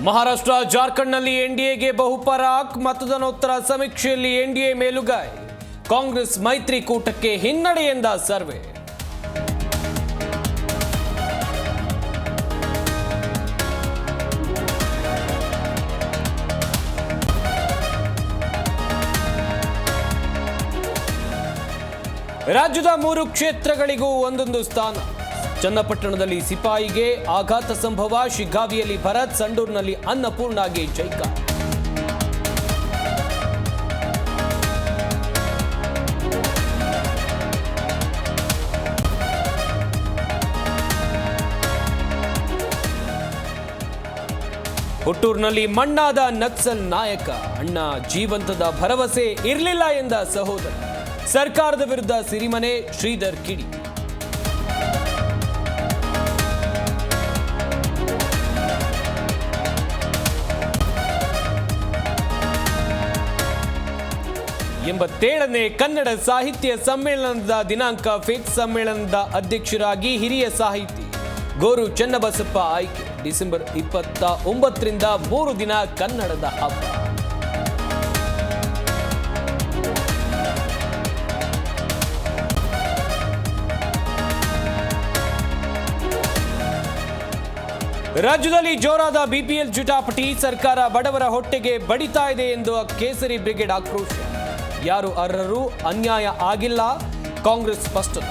ಮಹಾರಾಷ್ಟ್ರ ಜಾರ್ಖಂಡ್ನಲ್ಲಿ ಎನ್ಡಿಎಗೆ ಬಹುಪರಾಕ್ ಮತದಾನೋತ್ತರ ಸಮೀಕ್ಷೆಯಲ್ಲಿ ಎನ್ಡಿಎ ಮೇಲುಗೈ ಕಾಂಗ್ರೆಸ್ ಮೈತ್ರಿಕೂಟಕ್ಕೆ ಹಿನ್ನಡೆ ಎಂದ ಸರ್ವೆ ರಾಜ್ಯದ 3 ಕ್ಷೇತ್ರಗಳಿಗೂ ಒಂದೊಂದು ಸ್ಥಾನ ಚನ್ನಪಟ್ಟಣದಲ್ಲಿ ಸಿಪಾಯಿಗೆ ಆಘಾತ ಸಂಭವ ಶಿಗ್ಗಾವಿಯಲ್ಲಿ ಭರತ್ ಸಂಡೂರಿನಲ್ಲಿ ಅನ್ನಪೂರ್ಣಗೆ ಜೈಕಾರ ಹುಟ್ಟೂರಿನಲ್ಲಿ ಮಣ್ಣಾದ ನಕ್ಸಲ್ ನಾಯಕ ಅಣ್ಣ ಜೀವಂತದ ಭರವಸೆ ಇರಲಿಲ್ಲ ಎಂದ ಸಹೋದರ ಸರ್ಕಾರದ ವಿರುದ್ಧ ಸಿರಿಮನೆ ಶ್ರೀಧರ್ ಕಿಡಿ ಎಂಬತ್ತೇಳನೇ ಕನ್ನಡ ಸಾಹಿತ್ಯ ಸಮ್ಮೇಳನದ ದಿನಾಂಕ ಫಿಕ್ಸ್ ಸಮ್ಮೇಳನದ ಅಧ್ಯಕ್ಷರಾಗಿ ಹಿರಿಯ ಸಾಹಿತಿ ಗೋರು ಚನ್ನಬಸಪ್ಪ ಆಯ್ಕೆ ಡಿಸೆಂಬರ್ 29ರಿಂದ 3 ದಿನ ಕನ್ನಡದ ಹಬ್ಬ ರಾಜ್ಯದಲ್ಲಿ ಜೋರಾದ ಬಿಪಿಎಲ್ ಜುಟಾಪಟಿ ಸರ್ಕಾರ ಬಡವರ ಹೊಟ್ಟೆಗೆ ಬಡಿತಾ ಇದೆ ಎಂದು ಕೇಸರಿ ಬ್ರಿಗೇಡ್ ಆಕ್ರೋಶ ಯಾರು ಅರ್ಹರು ಅನ್ಯಾಯ ಆಗಿಲ್ಲ ಕಾಂಗ್ರೆಸ್ ಸ್ಪಷ್ಟನೆ